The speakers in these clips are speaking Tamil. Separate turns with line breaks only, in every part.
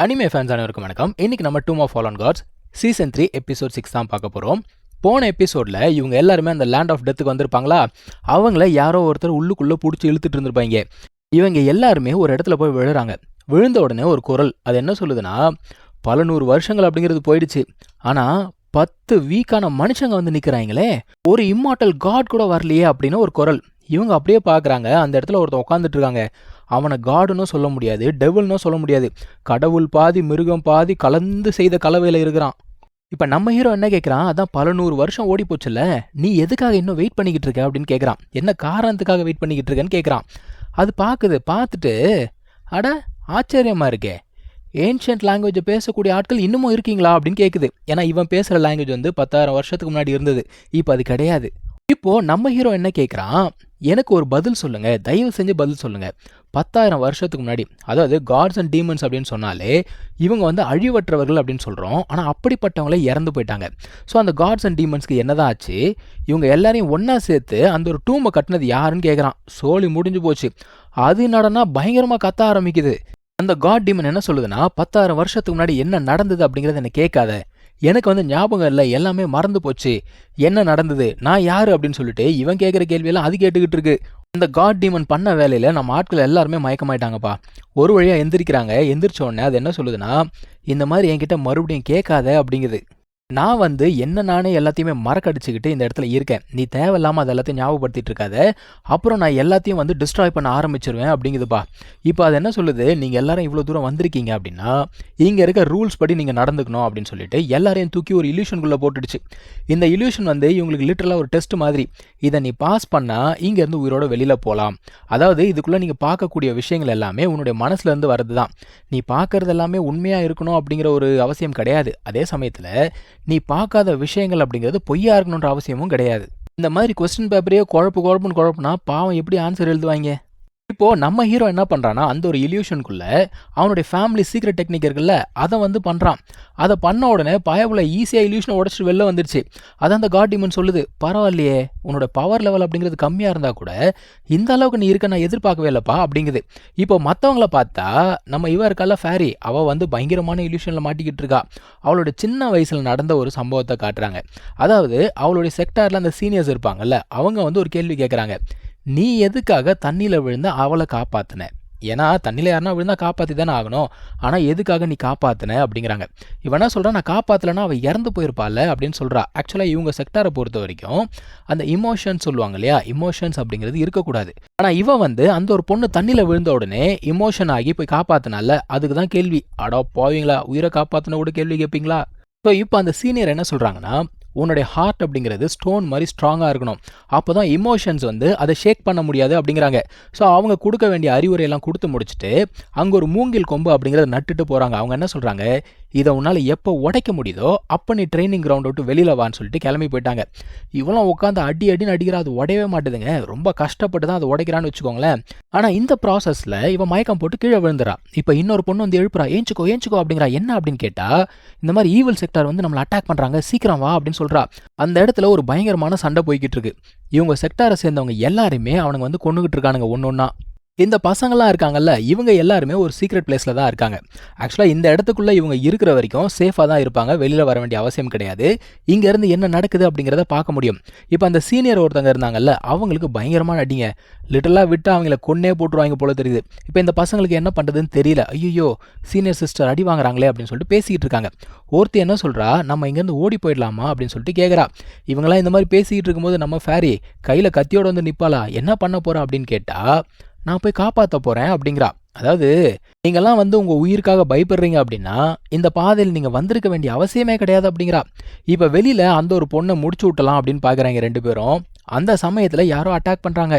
அனிமே ஃபேன்ஸ் அனைவருக்கும் வணக்கம். இன்னைக்கு நம்ம Doom of Fallen Gods season 3 episode 6 தான் பார்க்க போகிறோம். போன எபிசோடில் இவங்க எல்லாருமே அந்த லேண்ட் ஆஃப் டெத்துக்கு வந்திருப்பாங்களா, அவங்கள யாரோ ஒருத்தர் உள்ளுக்குள்ளே பிடிச்சி இழுத்துட்டு இருந்திருப்பாங்க. இவங்க எல்லாருமே ஒரு இடத்துல போய் விழுறாங்க. விழுந்த உடனே ஒரு குரல் அது என்ன சொல்லுதுன்னா, பல 100 வருஷங்கள் அப்படிங்கிறது போயிடுச்சு, ஆனால் 10 வீக்கான மனுஷங்க வந்து நிற்கிறாங்களே, ஒரு இம்மார்டல் காட் கூட வரலையே அப்படின்னு ஒரு குரல். இவங்க அப்படியே பார்க்குறாங்க, அந்த இடத்துல ஒருத்தன் உட்காந்துட்டு இருக்காங்க. அவனை காடுன்னு சொல்ல முடியாது, டெவில்னு சொல்ல முடியாது, கடவுள் பாதி மிருகம் பாதி கலந்து செய்த கலவையில் இருக்கிறான். இப்போ நம்ம ஹீரோ என்ன கேட்குறான், அதான் பல 100 வருஷம் ஓடி போச்சுல்ல, நீ எதுக்காக இன்னும் வெயிட் பண்ணிக்கிட்டு இருக்க அப்படின்னு கேட்குறான். என்ன காரணத்துக்காக வெயிட் பண்ணிக்கிட்டு இருக்கேன்னு கேட்குறான். அது பார்த்துட்டு அட ஆச்சரியமாக இருக்கே, ஏன்ஷியன்ட் லாங்குவேஜை பேசக்கூடிய ஆட்கள் இன்னமும் இருக்கீங்களா அப்படின்னு கேட்குது. ஏன்னா இவன் பேசுகிற லாங்குவேஜ் வந்து 10,000 வருஷத்துக்கு முன்னாடி இருந்தது, இப்போ அது கிடையாது. இப்போது நம்ம ஹீரோ என்ன கேட்குறான், எனக்கு ஒரு பதில் சொல்லுங்கள், தயவு செஞ்சு பதில் சொல்லுங்கள். 10,000 வருஷத்துக்கு முன்னாடி, அதாவது காட்ஸ் அண்ட் டீமன்ஸ் அப்படின்னு சொன்னாலே இவங்க வந்து அழிவற்றவர்கள் அப்படின்னு சொல்கிறோம், ஆனால் அப்படிப்பட்டவங்களே இறந்து போயிட்டாங்க. ஸோ அந்த காட்ஸ் அண்ட் டீமன்ஸ்க்கு என்னதான் ஆச்சு, இவங்க எல்லாரையும் ஒன்றா சேர்த்து அந்த ஒரு டூமை கட்டினது யாருன்னு கேட்குறான். சோழி முடிஞ்சு போச்சு. அது என்னடனா பயங்கரமாக கத்த ஆரம்பிக்குது. அந்த காட் டீமன் என்ன சொல்லுதுன்னா, 10,000 வருஷத்துக்கு முன்னாடி என்ன நடந்தது அப்படிங்கிறத என்ன கேட்காத, எனக்கு வந்து ஞாபகம் இல்லை, எல்லாமே மறந்து போச்சு, என்ன நடந்தது, நான் யார் அப்படின்னு சொல்லிட்டு இவன் கேட்குற கேள்வியெல்லாம் அது கேட்டுக்கிட்டு இருக்கு. இந்த காட் டீமன் பண்ண வேலையில் நம்ம ஆட்கள் எல்லாருமே மயக்கமாயிட்டாங்கப்பா. ஒரு வழியாக எந்திரிக்கிறாங்க. எந்திரிச்ச உடனே அது என்ன சொல்லுதுன்னா, இந்த மாதிரி என்கிட்ட மறுபடியும் கேட்காத அப்படிங்குது. நான் வந்து என்ன நானே எல்லாத்தையுமே மறக்கடிச்சுக்கிட்டு இந்த இடத்துல இருக்கேன், நீ தேவையில்லாமல் அது எல்லாத்தையும் ஞாபகப்படுத்திட்டு இருக்காத, அப்புறம் நான் எல்லாத்தையும் வந்து டிஸ்ட்ராய் பண்ண ஆரம்பிச்சிருவேன் அப்படிங்குதுப்பா. இப்போ அது என்ன சொல்லுது, நீங்கள் எல்லாரும் இவ்வளோ தூரம் வந்திருக்கீங்க அப்படின்னா இங்கே இருக்க ரூல்ஸ் படி நீங்கள் நடந்துக்கணும் அப்படின்னு சொல்லிட்டு எல்லாரையும் தூக்கி ஒரு இல்யூஷனுக்குள்ளே போட்டுடுச்சு. இந்த இல்யூஷன் வந்து இவங்களுக்கு லிட்டரலாக ஒரு டெஸ்ட் மாதிரி. இதை நீ பாஸ் பண்ணால் இங்கேருந்து உயிரோட வெளியில் போகலாம். அதாவது இதுக்குள்ளே நீங்கள் பார்க்கக்கூடிய விஷயங்கள் எல்லாமே உன்னுடைய மனசுலேருந்து வர்றது தான். நீ பார்க்குறது எல்லாமே உண்மையாக இருக்கணும் அப்படிங்கிற ஒரு அவசியம் கிடையாது. அதே சமயத்தில் நீ பார்க்காத விஷயங்கள் அப்படிங்கிறது பொய்யா இருக்கணுன்ற அவசியமும் கிடையாது. இந்த மாதிரி கொஸ்டின் பேப்பரையே குழப்புனா பாவம் எப்படி ஆன்சர் எழுதுவாங்க. இப்போது நம்ம ஹீரோ என்ன பண்ணுறான்னா, அந்த ஒரு இல்யூஷனுக்குள்ளே அவனுடைய ஃபேமிலி சீக்ரெட் டெக்னிக் இருக்குல்ல, அதை வந்து பண்ணுறான். அதை பண்ண உடனே பயபுல ஈஸியாக இல்யூஷனை உடச்சிட்டு வெளில வந்துடுச்சு. அதான் அந்த காட் டீமன் சொல்லுது, பரவாயில்லையே, உன்னோட பவர் லெவல் அப்படிங்கிறது கம்மியாக இருந்தால் கூட இந்த அளவுக்கு நீ இருக்க நான் எதிர்பார்க்கவே இல்லைப்பா அப்படிங்குது. இப்போ மற்றவங்கள பார்த்தா நம்ம இவ இருக்கால ஃபேரி, அவள் வந்து பயங்கரமான இல்யூஷனில் மாட்டிக்கிட்டு இருக்கா. அவளோட சின்ன வயசில் நடந்த ஒரு சம்பவத்தை காட்டுறாங்க. அதாவது அவளுடைய செக்டாரில் அந்த சீனியர்ஸ் இருப்பாங்கல்ல, அவங்க வந்து ஒரு கேள்வி கேட்குறாங்க, நீ எதுக்காக தண்ணியில் விழுந்து அவளை காப்பாற்றின? ஏன்னா தண்ணியில் யாருன்னா விழுந்தா காப்பாற்றி தானே ஆகணும், ஆனால் எதுக்காக நீ காப்பாற்றின அப்படிங்கிறாங்க. இவன் என்ன சொல்கிறான், நான் காப்பாற்றலைன்னா அவள் இறந்து போயிருப்பாள் அப்படின்னு சொல்கிறா. ஆக்சுவலாக இவங்க செக்டாரை பொறுத்த வரைக்கும் அந்த இமோஷன்ஸ் சொல்லுவாங்க இல்லையா, இமோஷன்ஸ் அப்படிங்கிறது இருக்கக்கூடாது. ஆனால் இவன் வந்து அந்த ஒரு பொண்ணு தண்ணியில் விழுந்த உடனே இமோஷன் ஆகி போய் காப்பாற்றினால, அதுக்கு தான் கேள்வி. அடா போவீங்களா, உயிரை காப்பாற்றின கூட கேள்வி கேட்பீங்களா? ஸோ இப்போ அந்த சீனியர் என்ன சொல்கிறாங்கன்னா, உன்னுடைய ஹார்ட் அப்படிங்கிறது ஸ்டோன் மாதிரி ஸ்ட்ராங்காக இருக்கணும், அப்போ தான் இமோஷன்ஸ் வந்து அதை ஷேக் பண்ண முடியாது அப்படிங்கிறாங்க. ஸோ அவங்க கொடுக்க வேண்டிய அறிவுரையெல்லாம் கொடுத்து முடிச்சுட்டு அங்கே ஒரு மூங்கில் கொம்பு அப்படிங்கிறத நட்டுட்டு போகிறாங்க. அவங்க என்ன சொல்கிறாங்க, இதை உன்னால் எப்போ உடைக்க முடியுதோ அப்போ நீ ட்ரைனிங் கிரவுண்ட் விட்டு வெளியில் வான்னு சொல்லிட்டு கிளம்பி போயிட்டாங்க. இவெல்லாம் உட்காந்து அடின்னு அடிக்கிறா, அது உடையவே மாட்டுதுங்க. ரொம்ப கஷ்டப்பட்டு தான் அதை உடைக்கிறான்னு வச்சுக்கோங்களேன். ஆனால் இந்த ப்ராசஸில் இவன் மயக்கம் போட்டு கீழே விழுந்துறா. இப்போ இன்னொரு பொண்ணு வந்து எழுப்புறா, ஏஞ்சுக்கோ அப்படிங்கிறா. என்ன அப்படின்னு கேட்டால், இந்த மாதிரி ஈவில் செக்டார் வந்து நம்மளை அட்டாக் பண்ணுறாங்க, சீக்கிரம் வா அப்படின்னு சொல்கிறா. அந்த இடத்துல ஒரு பயங்கரமான சண்டை போய்கிட்டு இருக்கு. இவங்க செக்டாரை சேர்ந்தவங்க எல்லாருமே அவனுங்க வந்து கொண்டுகிட்டு இருக்கானுங்க ஒன்னொன்னா. இந்த பசங்கள்லாம் இருக்காங்கல்ல, இவங்க எல்லாருமே ஒரு சீக்ரெட் பிளேஸில் தான் இருக்காங்க. ஆக்சுவலாக இந்த இடத்துக்குள்ளே இவங்க இருக்கிற வரைக்கும் சேஃபாக தான் இருப்பாங்க, வெளியில் வர வேண்டிய அவசியம் கிடையாது. இங்கேருந்து என்ன நடக்குது அப்படிங்கிறத பார்க்க முடியும். இப்போ அந்த சீனியர் ஒருத்தங்க இருந்தாங்கல்ல, அவங்களுக்கு பயங்கரமான அடிங்க, லிட்டலாக விட்டு அவங்கள கொன்னே போட்டுருவாங்க போல தெரியுது. இப்போ இந்த பசங்களுக்கு என்ன பண்ணுறதுன்னு தெரியல. ஐயோ சீனியர் சிஸ்டர் அடி வாங்குறாங்களே அப்படின்னு சொல்லிட்டு பேசிக்கிட்டு இருக்காங்க. ஒருத்தி என்ன சொல்கிறா, நம்ம இங்கேருந்து ஓடி போயிடலாமா அப்படின்னு சொல்லிட்டு கேட்குறா. இவங்களாம் இந்த மாதிரி பேசிக்கிட்டு இருக்கும்போது நம்ம ஃபேரி கையில் கத்தியோடு வந்து நிற்பாளா, என்ன பண்ண போகிறா அப்படின்னு கேட்டால், நான் போய் காப்பாற்ற போகிறேன் அப்படிங்கிறா. அதாவது நீங்கள்லாம் வந்து உங்கள் உயிருக்காக பயப்படுறீங்க அப்படின்னா இந்த பாதையில் நீங்கள் வந்திருக்க வேண்டிய அவசியமே கிடையாது அப்படிங்கிறா. இப்போ வெளியில் அந்த ஒரு பொண்ணை முடிச்சு விட்டலாம் அப்படின்னு பார்க்குறாங்க ரெண்டு பேரும். அந்த சமயத்தில் யாரோ அட்டாக் பண்ணுறாங்க.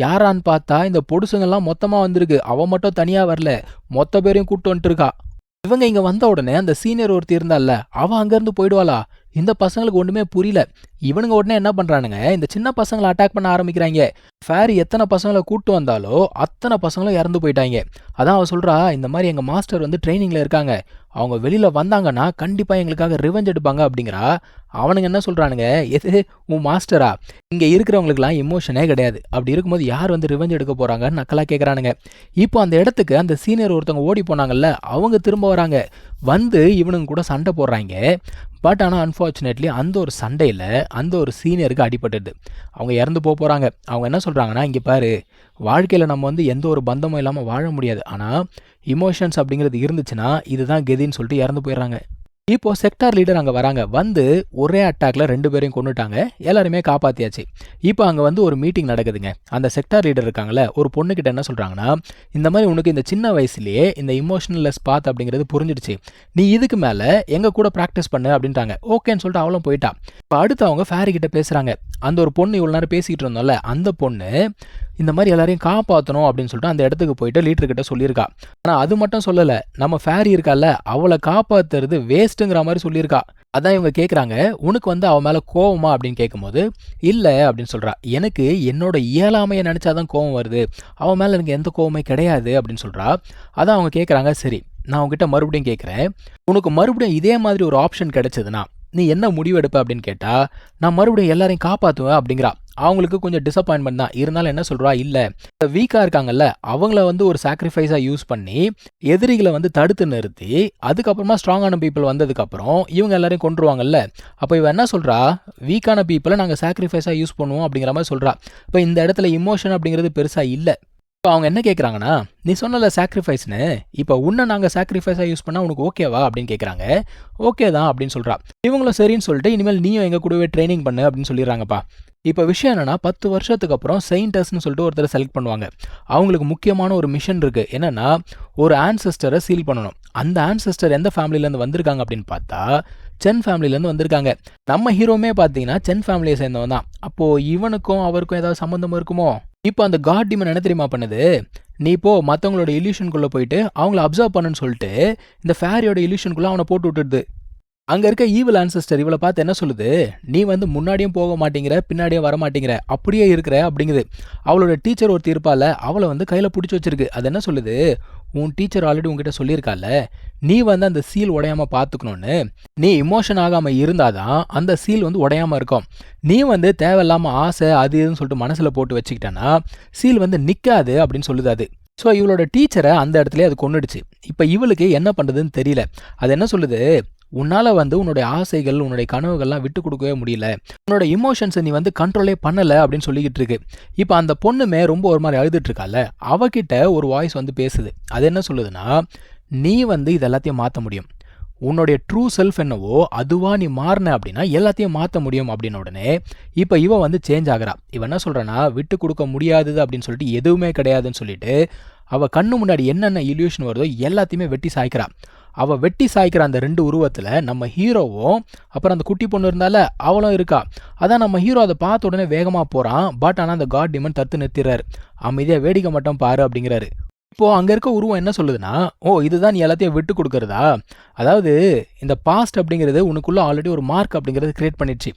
யாரான்னு பார்த்தா இந்த பொடுசுங்கள்லாம் மொத்தமாக வந்திருக்கு. அவன் மட்டும் தனியாக வரல, மொத்த பேரையும் கூப்பிட்டு வந்துட்டு இருக்கா. இவங்க இங்கே வந்த உடனே அந்த சீனியர் ஒருத்தி இருந்தால, அவள் அங்கேருந்து போயிடுவாளா? இந்த பசங்களுக்கு ஒன்றுமே புரியல. இவனுங்க உடனே என்ன பண்ணுறானுங்க, இந்த சின்ன பசங்களை அட்டாக் பண்ண ஆரம்பிக்கிறாங்க. ஃபேரி எத்தனை பசங்களை கூட்டு வந்தாலோ அத்தனை பசங்களும் இறந்து போயிட்டாங்க. அதான் அவள் சொல்கிறா, இந்த மாதிரி எங்கள் மாஸ்டர் வந்து ட்ரைனிங்கில் இருக்காங்க, அவங்க வெளியில் வந்தாங்கன்னா கண்டிப்பாக எங்களுக்காக ரிவெஞ்ச் எடுப்பாங்க அப்படிங்கிறா. அவனுங்க என்ன சொல்கிறானுங்க, எது உன் மாஸ்டரா? இங்கே இருக்கிறவங்களுக்குலாம் எமோஷனே கிடையாது, அப்படி இருக்கும்போது யார் வந்து ரிவெஞ்ச் எடுக்க போகிறாங்கன்னு நக்கலாக கேட்குறானுங்க. இப்போ அந்த இடத்துக்கு அந்த சீனியர் ஒருத்தவங்க ஓடி போனாங்கல்ல, அவங்க திரும்ப வராங்க. வந்து இவனுங்க கூட சண்டை போடுறாங்க. பட் ஆனால் அன்ஃபார்ச்சுனேட்லி அந்த ஒரு சண்டையில் அந்த ஒரு சீனியருக்கு அடிபட்டுது. அவங்க இறந்து போகிறாங்க. அவங்க என்ன சொல்கிறாங்கன்னா, இங்கே பாரு, வாழ்க்கையில் நம்ம வந்து எந்த ஒரு பந்தமும் இல்லாமல் வாழ முடியாது, ஆனால் இமோஷன்ஸ் அப்படிங்கிறது இருந்துச்சுன்னா இதுதான் கெதின்னு சொல்லிட்டு இறந்து போயிடுறாங்க. இப்போ செக்டார் லீடர் அங்கே வராங்க. வந்து ஒரே அட்டாக்ல 2 பேரையும் கொண்டுட்டாங்க. எல்லாருமே காப்பாற்றியாச்சு. இப்போ அங்கே வந்து ஒரு மீட்டிங் நடக்குதுங்க. அந்த செக்டார் லீடர் இருக்காங்கல்ல, ஒரு பொண்ணுக்கிட்ட என்ன சொல்கிறாங்கன்னா, இந்த மாதிரி உனக்கு இந்த சின்ன வயசுலேயே இந்த இமோஷனல்லெஸ் பாத் அப்படிங்கிறது புரிஞ்சிடுச்சு, நீ இதுக்கு மேலே எங்கள் கூட ப்ராக்டிஸ் பண்ணு அப்படின்ட்டாங்க. ஓகேன்னு சொல்லிட்டு அவளும் போயிட்டா. இப்போ அடுத்து அவங்க ஃபேரி கிட்ட பேசுகிறாங்க. அந்த ஒரு பொண்ணு இவ்வளோ நேரம் பேசிக்கிட்டு இருந்தோம்ல, அந்த பொண்ணு இந்த மாதிரி எல்லாரையும் காப்பாற்றணும் அப்படின்னு சொல்லிட்டு அந்த இடத்துக்கு போயிட்டு லீடர்கிட்ட சொல்லியிருக்கா. ஆனால் அது மட்டும் சொல்லலை, நம்ம ஃபேரி இருக்கால, அவளை காப்பாற்றுறது வேஸ்ட்டுங்கிற மாதிரி சொல்லியிருக்கா. அதான் இவங்க கேட்குறாங்க, உனக்கு வந்து அவன் மேலே கோவமா அப்படின்னு கேட்கும்போது, இல்லை அப்படின்னு சொல்கிறா. எனக்கு என்னோட இயலாமையை நினச்சாதான் கோவம் வருது, அவன் மேலே எனக்கு எந்த கோவமே கிடையாது அப்படின்னு சொல்கிறா. அதான் அவங்க கேட்குறாங்க, சரி நான் உங்ககிட்ட மறுபடியும் கேட்குறேன், உனக்கு மறுபடியும் இதே மாதிரி ஒரு ஆப்ஷன் கிடைச்சதுன்னா நீ என்ன முடிவு எடுப்ப அப்படின்னு கேட்டால், நான் மறுபடியும் எல்லாரையும் காப்பாற்றுவேன் அப்படிங்கிறா. அவங்களுக்கு கொஞ்சம் டிசப்பாயின்மெண்ட் தான். இருந்தாலும் என்ன சொல்கிறா, இல்லை வீக்காக இருக்காங்கல்ல அவங்கள வந்து ஒரு சாக்ரிஃபைஸாக யூஸ் பண்ணி எதிரிகளை வந்து தடுத்து நிறுத்தி அதுக்கப்புறமா ஸ்ட்ராங்கான பீப்புள் வந்ததுக்கப்புறம் இவங்க எல்லாரையும் கொண்டுருவாங்கல்ல. அப்போ இவன் என்ன சொல்கிறா, வீக்கான பீப்புளை நாங்கள் சாக்ரிஃபைஸாக யூஸ் பண்ணுவோம் அப்படிங்கிற மாதிரி சொல்கிறா. இப்போ இந்த இடத்துல இமோஷன் அப்படிங்கிறது பெருசாக இல்லை. இப்போ அவங்க என்ன கேட்குறாங்கன்னா, நீ சொன்னல சாக்ரிஃபைஸ்னு, இப்போ உன்னை நாங்கள் சாக்ரிஃபைஸாக யூஸ் பண்ணால் உனக்கு ஓகேவா அப்படின்னு கேட்குறாங்க. ஓகே தான் அப்படின்னு சொல்கிறா. இவங்களும் சரின்னு சொல்லிட்டு இனிமேல் நீயும் எங்கள் கூடவே ட்ரைனிங் பண்ணு அப்படின்னு சொல்லிடுறாங்கப்பா. இப்போ விஷயம் என்னன்னா, 10 வருஷத்துக்கு அப்புறம் செயின்டர்ஸ்னு சொல்லிட்டு ஒருத்தர் செலக்ட் பண்ணுவாங்க. அவங்களுக்கு முக்கியமான ஒரு மிஷன் இருக்குது. என்னென்னா, ஒரு ஆன்செஸ்டரை சீல் பண்ணணும். அந்த ஆன்செஸ்டர் எந்த ஃபேமிலியிலேருந்து வந்திருக்காங்க அப்படின்னு பார்த்தா, சென் ஃபேமிலியிலேருந்து வந்திருக்காங்க. நம்ம ஹீரோமே பார்த்தீங்கன்னா சென் ஃபேமிலியை சேர்ந்தவன் தான். அப்போது இவனுக்கும் அவருக்கும் ஏதாவது சம்மந்தம் இருக்குமோ? இப்போ அந்த காட் டீமன் என்ன தெரியுமா பண்ணுது, நீ இப்போ மற்றவங்களோட இல்யூஷனுக்குள்ளே போயிட்டு அவங்கள அப்சர்வ் பண்ணுன்னு சொல்லிட்டு இந்த ஃபேரியோட இல்யூஷனுக்குள்ளே அவனை போட்டு விட்டுடுது. அங்கே இருக்க ஈவில் ஆன்செஸ்டர் இவளை பார்த்து என்ன சொல்லுது, நீ வந்து முன்னாடியும் போக மாட்டேங்கிற பின்னாடியும் வர மாட்டேங்கிற, அப்படியே இருக்கிற அப்படிங்குது. அவளோட டீச்சர் ஒருத்தி இருப்பால, அவளை வந்து கையில் பிடிச்சி வச்சிருக்கு. அது என்ன சொல்லுது, உன் டீச்சர் ஆல்ரெடி உங்ககிட்ட சொல்லியிருக்கால, நீ வந்து அந்த சீல் உடையாமல் பார்த்துக்கணுன்னு. நீ இமோஷன் ஆகாமல் இருந்தாதான் அந்த சீல் வந்து உடையாமல் இருக்கும். நீ வந்து தேவையில்லாமல் ஆசை அது இதுன்னு சொல்லிட்டு மனசில் போட்டு வச்சுக்கிட்டேன்னா சீல் வந்து நிற்காது அப்படின்னு சொல்லுது அது. ஸோ இவளோட டீச்சரை அந்த இடத்துல அது கொன்னுடுச்சு. இப்போ இவளுக்கு என்ன பண்ணுறதுன்னு தெரியல. அது என்ன சொல்லுது, உன்னால் வந்து உன்னுடைய ஆசைகள் உன்னுடைய கனவுகள்லாம் விட்டு கொடுக்கவே முடியல, உன்னோட இமோஷன்ஸை நீ வந்து கண்ட்ரோலே பண்ணலை அப்படின்னு சொல்லிக்கிட்டு இருக்கு. இப்போ அந்த பொண்ணுமே ரொம்ப ஒரு மாதிரி அழுதுட்டு இருக்கால, அவகிட்ட ஒரு வாய்ஸ் வந்து பேசுது. அது என்ன சொல்லுதுன்னா, நீ வந்து இது எல்லாத்தையும் மாற்ற முடியும், உன்னுடைய ட்ரூ செல்ஃப் என்னவோ அதுவாக நீ மாறின அப்படின்னா எல்லாத்தையும் மாற்ற முடியும் அப்படின்ன உடனே இப்போ இவன் வந்து சேஞ்ச் ஆகிறா. இவன் என்ன சொல்கிறான்னா, விட்டு கொடுக்க முடியாதது அப்படின்னு சொல்லிட்டு எதுவுமே கிடையாதுன்னு சொல்லிட்டு அவள் கண்ணு முன்னாடி என்னென்ன இல்யூஷன் வருதோ எல்லாத்தையுமே வெட்டி சாய்க்கிறா. அவள் வெட்டி சாய்க்கிற அந்த 2 உருவத்தில் நம்ம ஹீரோவும் அப்புறம் அந்த குட்டி பொண்ணு இருந்தால அவளும் இருக்கா. அதான் நம்ம ஹீரோ அதை பார்த்த உடனே வேகமாக போகிறான். பட் ஆனால் அந்த காட் டிமன் தடுத்து நிறுத்திடுறாரு. அமைதியாக வேடிக்கை மட்டும் பாரு அப்படிங்கிறாரு. இப்போது அங்கே இருக்க உருவம் என்ன சொல்லுதுன்னா, ஓ இதுதான் நீ எல்லாத்தையும் விட்டு கொடுக்கறதா, அதாவது இந்த பாஸ்ட் அப்படிங்கிறது உனக்குள்ளே ஆல்ரெடி ஒரு மார்க் அப்படிங்கிறது கிரியேட் பண்ணிடுச்சு.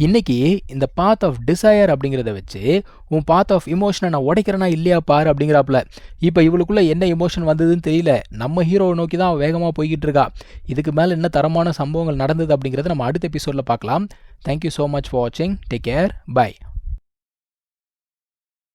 இன்றைக்கி இந்த பாத் ஆஃப் டிசையர் அப்படிங்கிறத வச்சு உன் பாத் ஆஃப் இமோஷனை நான் உடைக்கிறேன்னா இல்லையா பாரு அப்படிங்கிறாப்புல. இப்போ இவளுக்குள்ளே என்ன இமோஷன் வந்ததுன்னு தெரியல. நம்ம ஹீரோவை நோக்கி தான் வேகமாக போய்கிட்டு இருக்கா. இதுக்கு மேலே என்ன தரமான சம்பவங்கள் நடந்தது அப்படிங்கிறத நம்ம அடுத்த எபிசோடில் பார்க்கலாம். தேங்க்யூ ஸோ மச் ஃபார் வாட்சிங். Take care. பை.